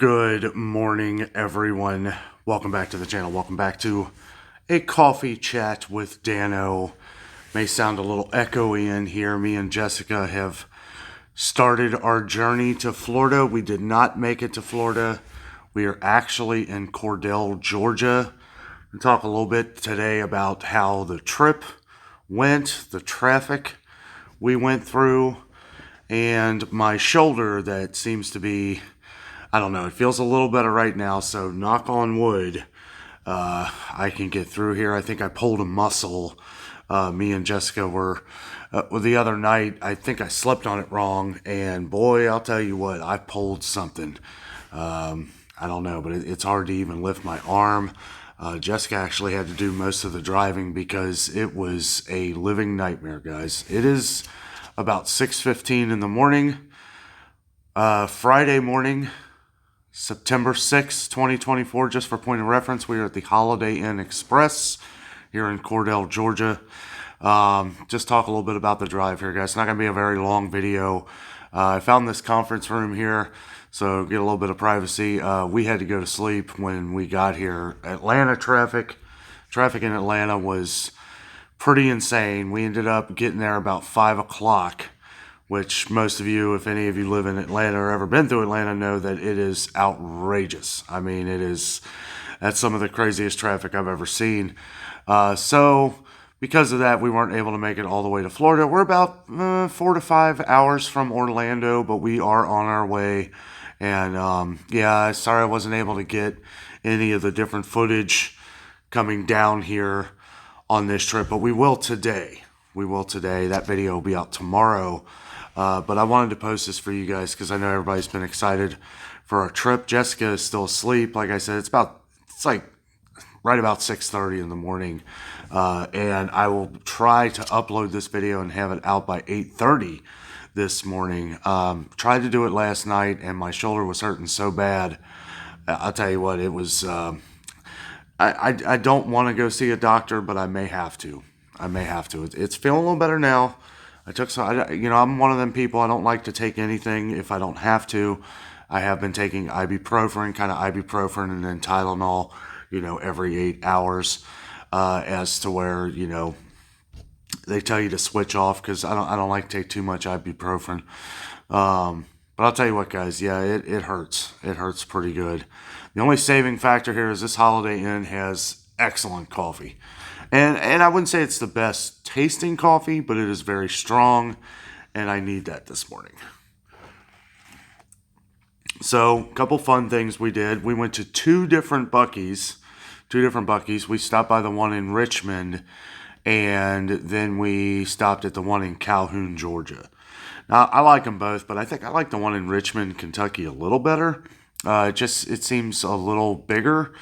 Good morning, everyone. Welcome back to the channel. Welcome back to a coffee chat with Danno. May sound a little echoey in here. Me and Jessica have started our journey to Florida. We did not make it to Florida. We are actually in Cordell, Georgia. We'll talk a little bit today about how the trip went, the traffic we went through, and my shoulder that seems to be, I don't know, it feels a little better right now, so knock on wood, I can get through here. I think I pulled a muscle. Me and Jessica were, the other night, I think I slept on it wrong, and boy, I'll tell you what, I pulled something. I don't know, but it's hard to even lift my arm. Jessica actually had to do most of the driving because it was a living nightmare, guys. It is about 6:15 in the morning, Friday morning, September 6th, 2024, just for point of reference. We are at the Holiday Inn Express here in Cordell, Georgia. Just talk a little bit about the drive here, guys. It's not going to be a very long video. I found this conference room here, so get a little bit of privacy. We had to go to sleep when we got here. Atlanta traffic in Atlanta was pretty insane. We ended up getting there about 5 o'clock. Which most of you, if any of you live in Atlanta or ever been through Atlanta, know that it is outrageous. I mean, that's some of the craziest traffic I've ever seen. So because of that, we weren't able to make it all the way to Florida. We're about 4 to 5 hours from Orlando, but we are on our way. And yeah, sorry I wasn't able to get any of the different footage coming down here on this trip, but we will today. That video will be out tomorrow. But I wanted to post this for you guys because I know everybody's been excited for our trip. Jessica is still asleep. Like I said, it's like right about 6:30 in the morning. And I will try to upload this video and have it out by 8:30 this morning. Tried to do it last night and my shoulder was hurting so bad. I'll tell you what, it was, I don't want to go see a doctor, but I may have to. It's feeling a little better now. I'm one of them people, I don't like to take anything if I don't have to. I have been taking ibuprofen and then Tylenol, every 8 hours, as to where, they tell you to switch off because I don't like to take too much ibuprofen. But I'll tell you what, guys, yeah, it hurts. It hurts pretty good. The only saving factor here is this Holiday Inn has excellent coffee. And I wouldn't say it's the best tasting coffee, but it is very strong, and I need that this morning. So, a couple fun things we did. We went to two different Buc-ee's. We stopped by the one in Richmond, and then we stopped at the one in Calhoun, Georgia. Now, I like them both, but I think I like the one in Richmond, Kentucky a little better. It seems a little bigger.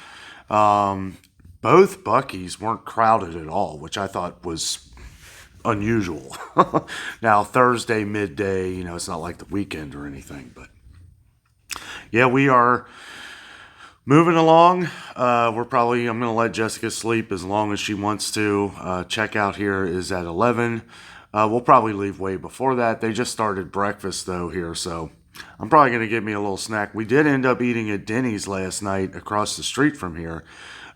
Both Buc-ee's weren't crowded at all, which I thought was unusual. Now, Thursday midday, it's not like the weekend or anything, but yeah, we are moving along. I'm going to let Jessica sleep as long as she wants to. Checkout here is at 11. We'll probably leave way before that. They just started breakfast, though, here, so I'm probably going to get me a little snack. We did end up eating at Denny's last night across the street from here.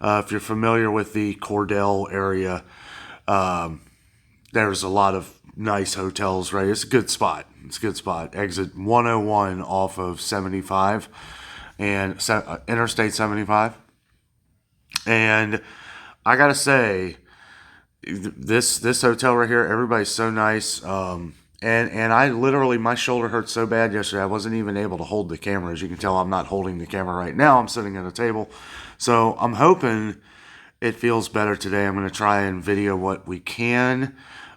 If you're familiar with the Cordell area, there's a lot of nice hotels, right? It's a good spot. Exit 101 off of 75 and Interstate 75. And I got to say, this hotel right here, everybody's so nice. And I literally, my shoulder hurt so bad yesterday, I wasn't even able to hold the camera. As you can tell, I'm not holding the camera right now. I'm sitting at a table. So I'm hoping it feels better today. I'm going to try and video what we can.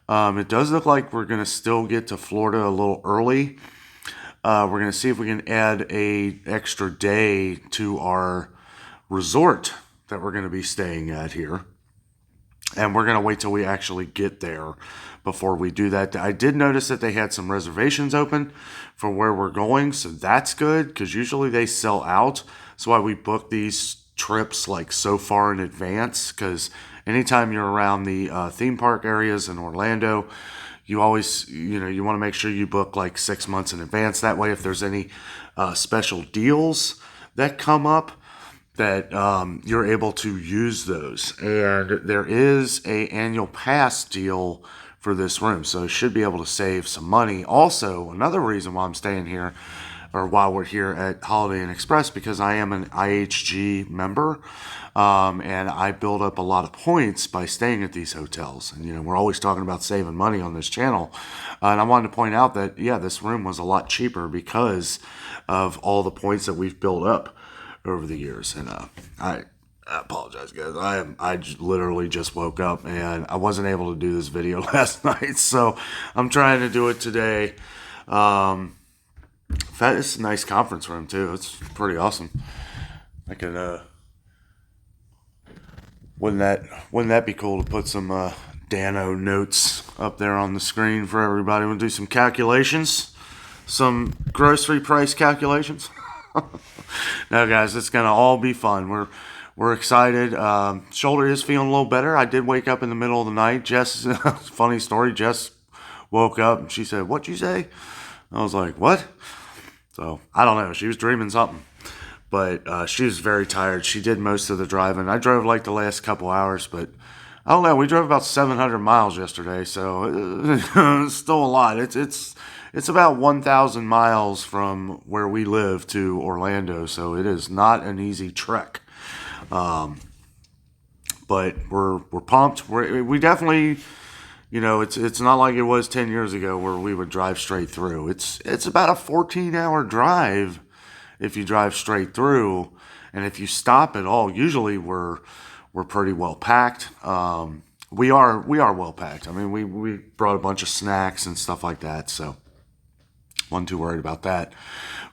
It does look like we're going to still get to Florida a little early. We're going to see if we can add a extra day to our resort that we're going to be staying at here. And we're going to wait till we actually get there before we do that. I did notice that they had some reservations open for where we're going, so that's good because usually they sell out. That's why we book these trips like so far in advance, because anytime you're around the theme park areas in Orlando, you always, you want to make sure you book like 6 months in advance. That way, if there's any special deals, that come up that you're able to use those. And there is a annual pass deal for this room, so you should be able to save some money. Also, another reason why I'm staying here, or why we're here at Holiday Inn Express, because I am an IHG member, and I build up a lot of points by staying at these hotels. And we're always talking about saving money on this channel, and I wanted to point out that this room was a lot cheaper because of all the points that we've built up over the years. And I apologize, guys. I literally just woke up and I wasn't able to do this video last night, so I'm trying to do it today. It's a nice conference room too. It's pretty awesome. I could wouldn't that be cool to put some Danno notes up there on the screen for everybody? We'll do some calculations, some grocery price calculations. No, guys, it's gonna all be fun. We're excited. Shoulder is feeling a little better. I did wake up in the middle of the night. Jess, funny story. Jess woke up and she said, "What'd you say?" I was like, "What?" So I don't know. She was dreaming something, but she was very tired. She did most of the driving. I drove like the last couple hours, but I don't know. We drove about 700 miles yesterday, so it's still a lot. It's about 1,000 miles from where we live to Orlando, so it is not an easy trek. But we're pumped. We definitely, it's not like it was 10 years ago where we would drive straight through. It's about a 14-hour drive if you drive straight through, and if you stop at all, usually we're pretty well packed. We are well packed. I mean, we brought a bunch of snacks and stuff like that, so wasn't too worried about that.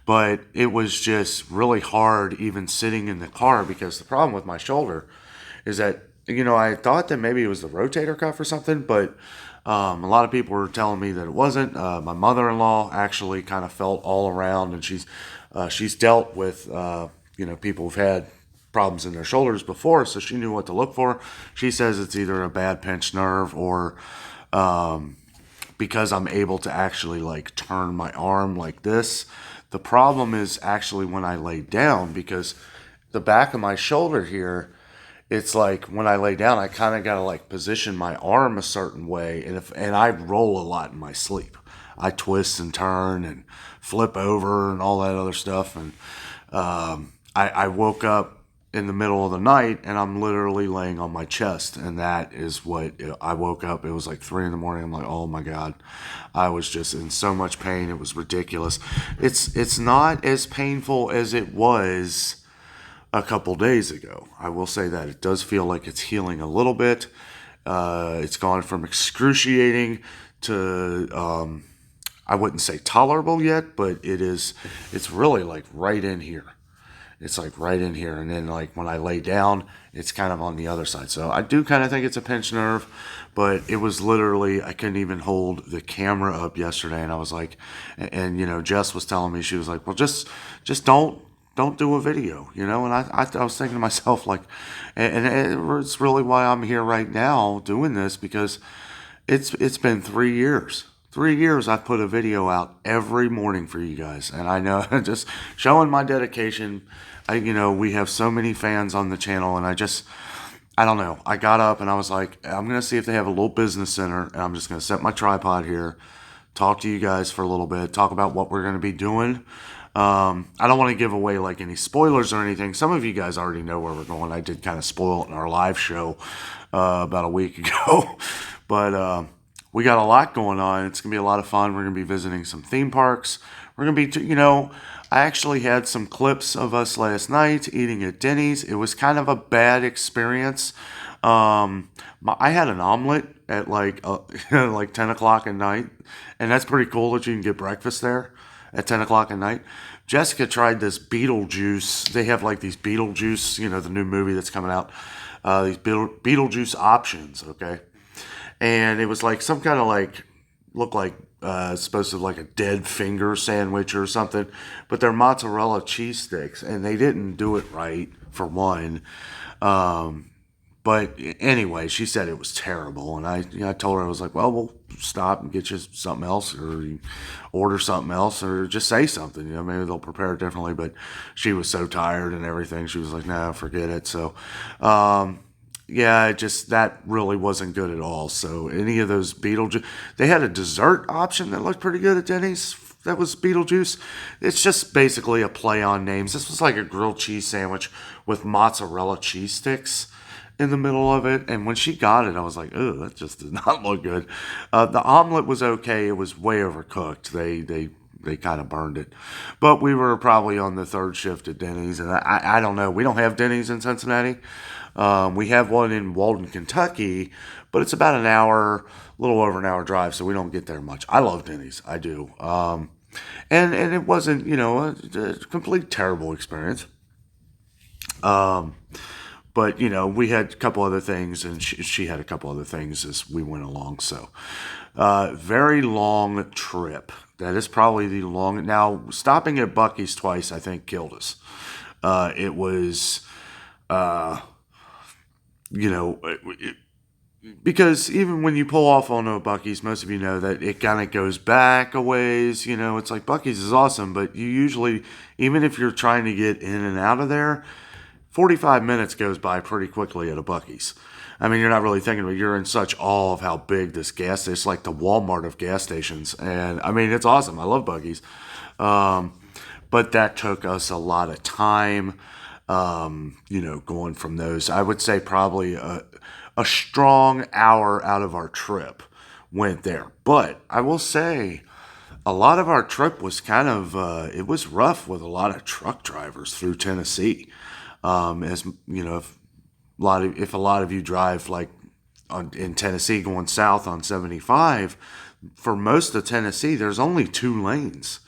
But it was just really hard even sitting in the car, because the problem with my shoulder is that, I thought that maybe it was the rotator cuff or something, but a lot of people were telling me that it wasn't. My mother-in-law actually kind of felt all around, and she's dealt with people who've had problems in their shoulders before, so she knew what to look for. She says it's either a bad pinched nerve or because I'm able to actually like turn my arm like this. The problem is actually when I lay down, because the back of my shoulder here, it's like when I lay down, I kind of got to like position my arm a certain way, and I roll a lot in my sleep. I twist and turn and flip over and all that other stuff, and I woke up in the middle of the night and I'm literally laying on my chest, and that is what I woke up. It was like 3 a.m. I'm like, oh my God. I was just in so much pain. It was ridiculous. It's not as painful as it was a couple days ago. I will say that it does feel like it's healing a little bit. It's gone from excruciating to I wouldn't say tolerable yet, but it's really like right in here. It's like right in here, and then like when I lay down, it's kind of on the other side. So I do kind of think it's a pinched nerve, but it was literally, I couldn't even hold the camera up yesterday, and I was like, and Jess was telling me, she was like, well, just don't do a video, and I was thinking to myself, like, and it's really why I'm here right now doing this, because it's been 3 years. 3 years I've put a video out every morning for you guys, and I know, just showing my dedication. We have so many fans on the channel, and I don't know. I got up and I was like, I'm going to see if they have a little business center, and I'm just going to set my tripod here, talk to you guys for a little bit, talk about what we're going to be doing. I don't want to give away like any spoilers or anything. Some of you guys already know where we're going. I did kind of spoil it in our live show about a week ago, but we got a lot going on. It's going to be a lot of fun. We're going to be visiting some theme parks. We're going to be, I actually had some clips of us last night eating at Denny's. It was kind of a bad experience. I had an omelet at like 10 o'clock at night, and that's pretty cool that you can get breakfast there at 10 o'clock at night. Jessica tried this Beetlejuice. They have like these Beetlejuice, the new movie that's coming out, these Beetlejuice options, okay? And it was like some kind of like, looked like supposed to like a dead finger sandwich or something, but they're mozzarella cheese sticks, and they didn't do it right, for one. But anyway, she said it was terrible, and I told her, I was like, well, we'll stop and get you something else, or you order something else, or just say something. Maybe they'll prepare it differently. But she was so tired and everything. She was like, no, forget it. So, yeah, that really wasn't good at all. So any of those Beetlejuice, they had a dessert option that looked pretty good at Denny's. That was Beetlejuice. It's just basically a play on names. This was like a grilled cheese sandwich with mozzarella cheese sticks in the middle of it. And when she got it, I was like, oh, that just did not look good. The omelet was okay. It was way overcooked. They kind of burned it. But we were probably on the third shift at Denny's. And I don't know. We don't have Denny's in Cincinnati. We have one in Walden, Kentucky, but it's about an hour, a little over an hour drive, so we don't get there much. I love Denny's. I do. And it wasn't, a complete terrible experience. But, we had a couple other things, and she had a couple other things as we went along. So, very long trip. That is probably the long. Now, stopping at Buc-ee's twice, I think, killed us. It was, because even when you pull off on a Buc-ee's, most of you know that it kind of goes back a ways. It's like Buc-ee's is awesome, but you usually, even if you're trying to get in and out of there, 45 minutes goes by pretty quickly at a Buc-ee's. I mean, you're not really thinking about it. You're in such awe of how big this gas station is. It's like the Walmart of gas stations. And, I mean, it's awesome. I love Buc-ee's. But that took us a lot of time, going from those. I would say probably a strong hour out of our trip went there. But I will say a lot of our trip was kind of, it was rough with a lot of truck drivers through Tennessee. As if a lot of you drive like in Tennessee going south on 75, for most of Tennessee, there's only 2 lanes.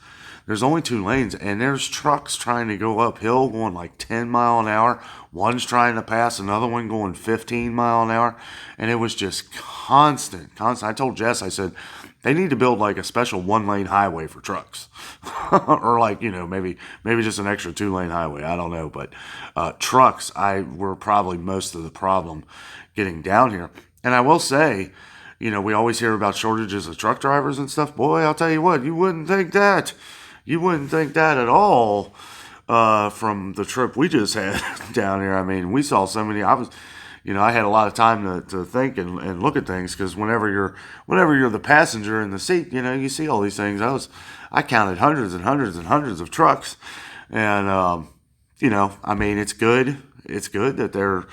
There's only 2 lanes, and there's trucks trying to go uphill going like 10 mile an hour. One's trying to pass another one going 15 mile an hour, and it was just constant. I told Jess, I said, they need to build like a special 1-lane highway for trucks, or like maybe just an extra 2-lane highway. I don't know, but trucks were probably most of the problem getting down here. And I will say, we always hear about shortages of truck drivers and stuff. Boy, I'll tell you what, you wouldn't think that. You wouldn't think that at all from the trip we just had down here. I mean, we saw so many. I had a lot of time to think and look at things, because whenever you're the passenger in the seat, you see all these things. I counted hundreds and hundreds and hundreds of trucks, and I mean, it's good. It's good that they're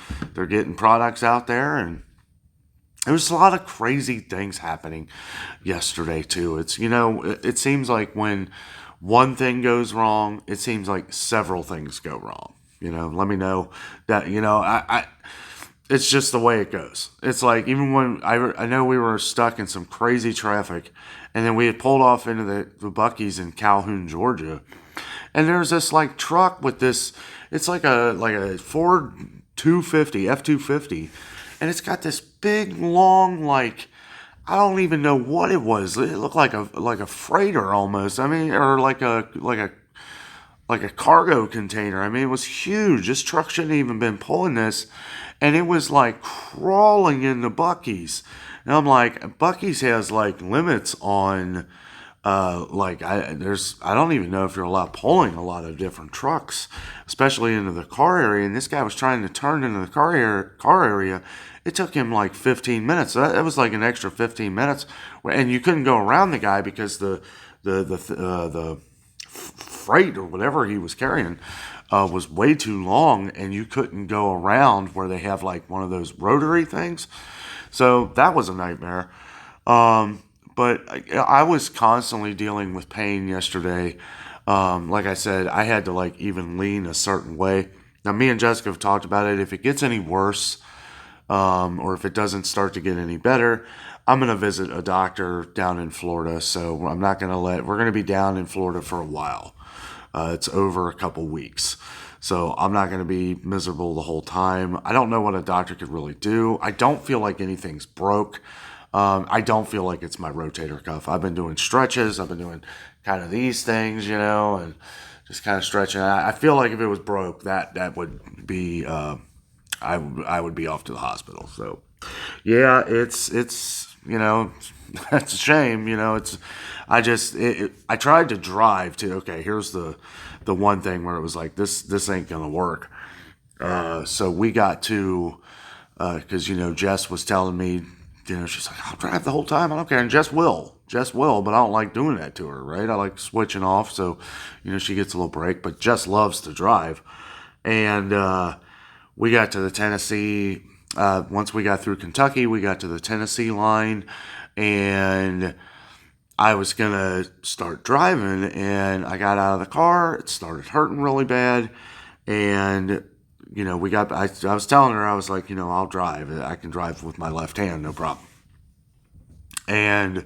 getting products out there, and there was a lot of crazy things happening yesterday too. It seems like when one thing goes wrong, it seems like several things go wrong. Let me know that, it's just the way it goes. It's like, even when I know we were stuck in some crazy traffic, and then we had pulled off into the Buc-ee's in Calhoun, Georgia, and there's this like truck with this. It's like a Ford 250 F-250, and it's got this big long, like, I don't even know what it was. It looked like a freighter almost. I mean, or like a cargo container. I mean, it was huge. This truck shouldn't have even been pulling this, and it was like crawling into Buc-ee's. And I'm like, Buc-ee's has like limits on, I don't even know if you're allowed pulling a lot of different trucks, especially into the car area. And this guy was trying to turn into the car area. It took him like 15 minutes. So that was like an extra 15 minutes, and you couldn't go around the guy because the freight or whatever he was carrying was way too long, and you couldn't go around where they have like one of those rotary things. So that was a nightmare. But I was constantly dealing with pain yesterday. Like I said, I had to like even lean a certain way. Now, me and Jessica have talked about it. If it gets any worse, or if it doesn't start to get any better, I'm going to visit a doctor down in Florida. So we're going to be down in Florida for a while. It's over a couple weeks. So I'm not going to be miserable the whole time. I don't know what a doctor could really do. I don't feel like anything's broke. I don't feel like it's my rotator cuff. I've been doing stretches. I've been doing kind of these things, and just kind of stretching. I feel like if it was broke, that would be I would be off to the hospital. So yeah, it's that's a shame. It's I tried to drive to. Okay, here's the one thing where it was like this ain't gonna work. So we got to because Jess was telling me, she's like, I'll drive the whole time. I don't care, and Jess will, but I don't like doing that to her, right? I like switching off, so she gets a little break. But Jess loves to drive, and we got to the Tennessee. Once we got through Kentucky, we got to the Tennessee line, and I was gonna start driving, and I got out of the car. It started hurting really bad, and we got. I was telling her, I was like, I'll drive. I can drive with my left hand, no problem. And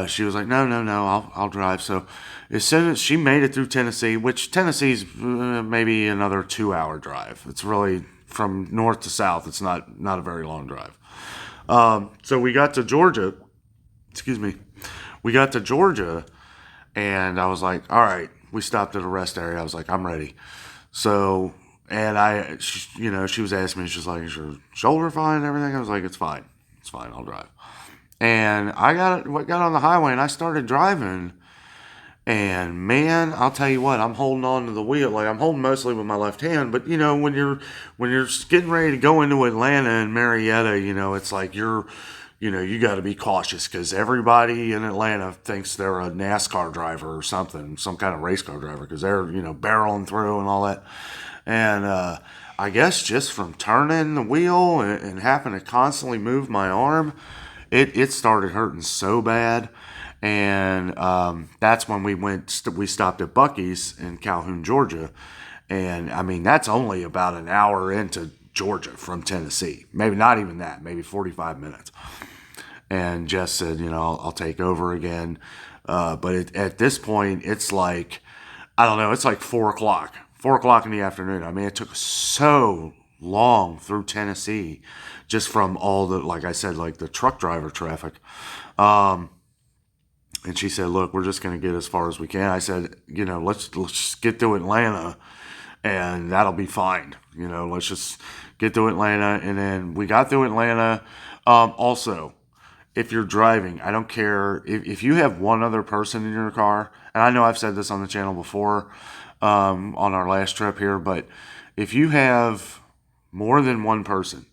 she was like, no, no, no, I'll drive. So as soon as she made it through Tennessee, which Tennessee's maybe another 2 hour drive. It's really from north to south. It's not a very long drive. So we got to Georgia. Excuse me. We got to Georgia, and I was like, all right. We stopped at a rest area. I was like, I'm ready. So, and she was asking me, she's like, is your shoulder fine and everything? I was like, it's fine. It's fine. I'll drive. And I got on the highway and I started driving. And man, I'll tell you what, I'm holding on to the wheel. Like I'm holding mostly with my left hand, but when you're getting ready to go into Atlanta and Marietta, it's like you got to be cautious because everybody in Atlanta thinks they're a NASCAR driver or something, some kind of race car driver because they're barreling through and all that. And I guess just from turning the wheel and having to constantly move my arm, it started hurting so bad. And that's when we stopped at Buc-ee's in Calhoun, Georgia. And I mean, that's only about an hour into Georgia from Tennessee. Maybe not even that, maybe 45 minutes. And Jess said, I'll take over again. But at this point, it's like, I don't know, it's like 4 o'clock. 4 o'clock in the afternoon. I mean, it took so long through Tennessee just from all the, like I said, like the truck driver traffic. And she said, look, we're just going to get as far as we can. I said, let's just get to Atlanta and that'll be fine. Let's just get to Atlanta. And then we got through Atlanta. Also, if you're driving, I don't care if you have one other person in your car. And I know I've said this on the channel before on our last trip here, but if you have more than one person,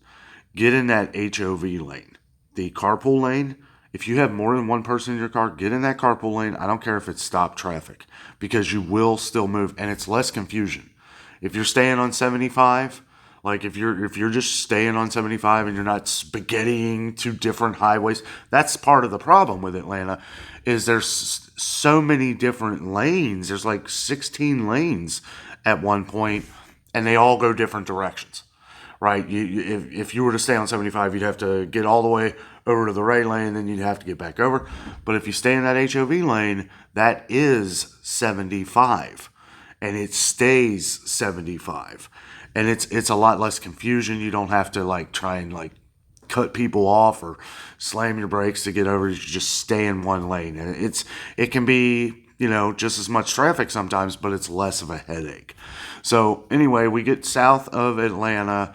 get in that HOV lane, the carpool lane. If you have more than one person in your car, get in that carpool lane. I don't care if it's stopped traffic because you will still move and it's less confusion. If you're staying on 75, like if you're just staying on 75 and you're not spaghettiing to different highways, that's part of the problem with Atlanta is there's so many different lanes. There's like 16 lanes at one point and they all go different directions. Right? If you were to stay on 75, you'd have to get all the way over to the right lane, then you'd have to get back over. But if you stay in that HOV lane, that is 75, and it stays 75, and it's a lot less confusion. You don't have to like try and like cut people off or slam your brakes to get over. You just stay in one lane, and it can be just as much traffic sometimes, but it's less of a headache. So anyway, we get south of Atlanta,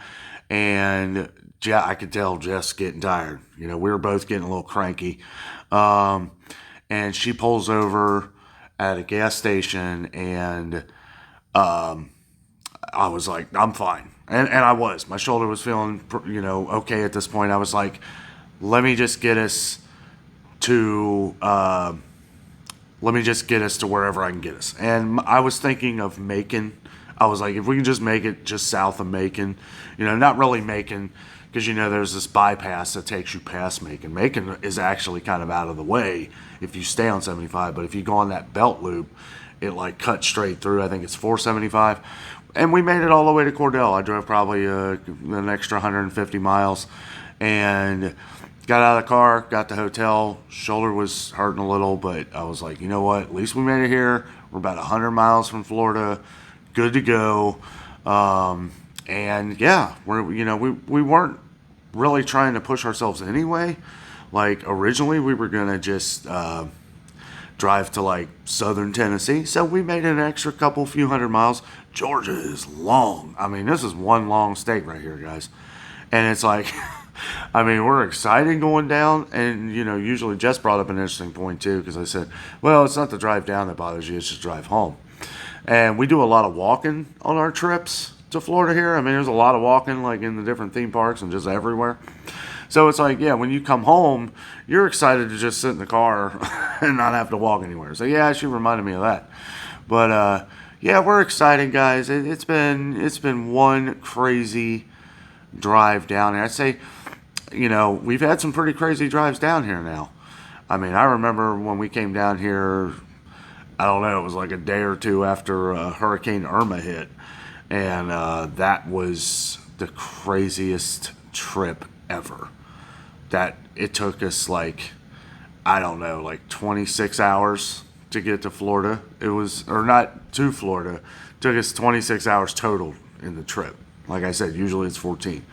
and I could tell Jess getting tired. We were both getting a little cranky. And she pulls over at a gas station, and I was like, I'm fine. And I was. My shoulder was feeling, okay at this point. I was like, let me just get us to wherever I can get us. And I was thinking of Macon. I was like, if we can just make it just south of Macon, not really Macon, because there's this bypass that takes you past Macon. Macon is actually kind of out of the way if you stay on 75, but if you go on that belt loop, it like cuts straight through. I think it's 475. And we made it all the way to Cordell. I drove probably an extra 150 miles and got out of the car, got to the hotel. Shoulder was hurting a little, but I was like, you know what? At least we made it here. We're about 100 miles from Florida. Good to go. And yeah, we weren't really trying to push ourselves anyway. Like originally we were going to just drive to like southern Tennessee. So we made an extra few hundred miles. Georgia is long. I mean, this is one long state right here, guys. And it's like, I mean, we're excited going down. And, you know, usually Jess brought up an interesting point too, because I said, well, it's not the drive down that bothers you, it's just drive home. And we do a lot of walking on our trips to Florida here. I mean, there's a lot of walking like in the different theme parks and just everywhere. So it's like, yeah, when you come home, you're excited to just sit in the car and not have to walk anywhere. So yeah, she reminded me of that. But yeah, we're excited, guys. It's been one crazy drive down here. I'd say, you know, we've had some pretty crazy drives down here now. I mean, I remember when we came down here, I don't know, it was like a day or two after Hurricane Irma hit. And that was the craziest trip ever. That it took us like, I don't know, like 26 hours to get to Florida. It was, or not to Florida, it took us 26 hours total in the trip. Like I said, usually it's 14.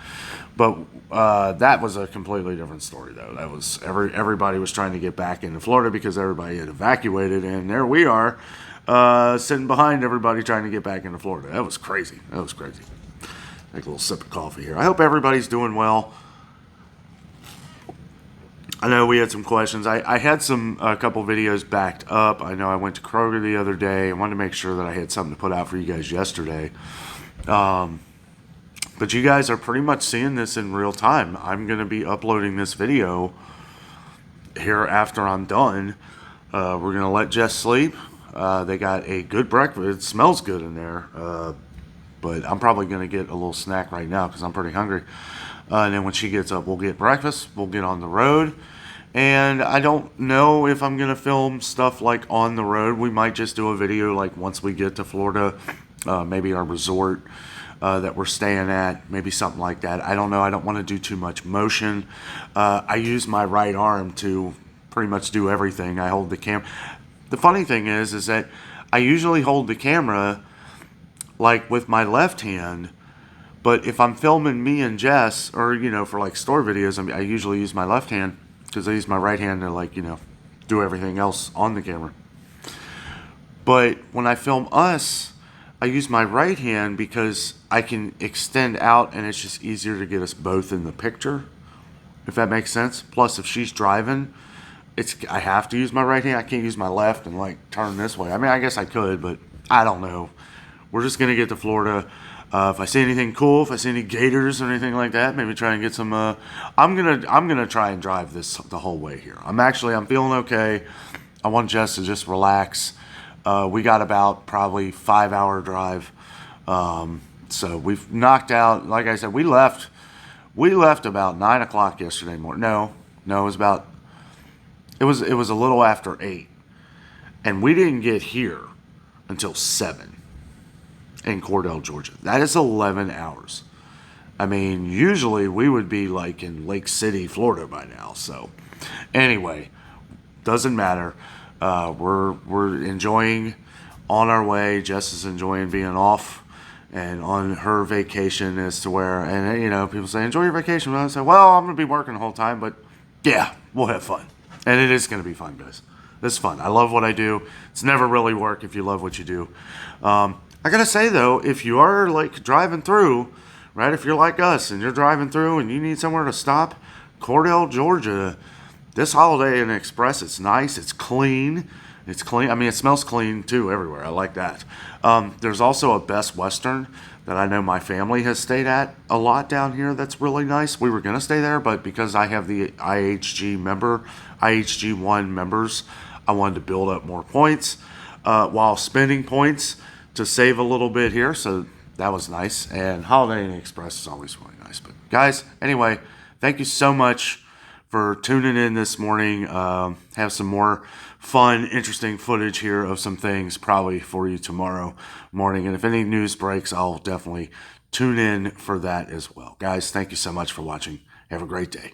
But that was a completely different story, though. That was everybody was trying to get back into Florida because everybody had evacuated, and there we are, sitting behind everybody trying to get back into Florida. That was crazy. That was crazy. Take a little sip of coffee here. I hope everybody's doing well. I know we had some questions. I had a couple videos backed up. I know I went to Kroger the other day. I wanted to make sure that I had something to put out for you guys yesterday. But you guys are pretty much seeing this in real time. I'm going to be uploading this video here after I'm done. We're going to let Jess sleep. They got a good breakfast. It smells good in there. But I'm probably going to get a little snack right now because I'm pretty hungry. And then when she gets up, we'll get breakfast. We'll get on the road. And I don't know if I'm going to film stuff like on the road. We might just do a video like once we get to Florida, maybe our resort that we're staying at, maybe something like that. I don't know. I don't want to do too much motion. I use my right arm to pretty much do everything. I hold the camera. The funny thing is that I usually hold the camera like with my left hand. But if I'm filming me and Jess, or, you know, for like store videos, I usually use my left hand because I use my right hand to, like, you know, do everything else on the camera. But when I film us, I use my right hand because I can extend out and it's just easier to get us both in the picture, if that makes sense. Plus, if she's driving, I have to use my right hand. I can't use my left and, like, turn this way. I mean, I guess I could, but I don't know. We're just going to get to Florida. If I see anything cool, if I see any gators or anything like that, maybe try and get some. I'm gonna try and drive this the whole way here. I'm feeling okay. I want Jess to just relax. We got about probably 5-hour drive, so we've knocked out. Like I said, we left about 9 o'clock yesterday morning. No, it was about. It was a little after 8, and we didn't get here until 7. In Cordell, Georgia. That is 11 hours. I mean, usually we would be like in Lake City, Florida by now. So, anyway, doesn't matter. We're enjoying on our way. Jess is enjoying being off and on her vacation as to where, and you know, people say, enjoy your vacation. And I say, well, I'm going to be working the whole time, but yeah, we'll have fun. And it is going to be fun, guys. It's fun. I love what I do. It's never really work if you love what you do. I gotta say though, if you are like driving through, right? If you're like us and you're driving through and you need somewhere to stop, Cordell, Georgia, this Holiday Inn Express, it's nice, it's clean. It's clean. I mean, it smells clean too everywhere. I like that. There's also a Best Western that I know my family has stayed at a lot down here. That's really nice. We were gonna stay there, but because I have the IHG1 members, I wanted to build up more points while spending points to save a little bit here, so that was nice. And Holiday Inn Express is always really nice. But guys, anyway, thank you so much for tuning in this morning. Have some more fun, interesting footage here of some things probably for you tomorrow morning. And if any news breaks, I'll definitely tune in for that as well. Guys, thank you so much for watching. Have a great day.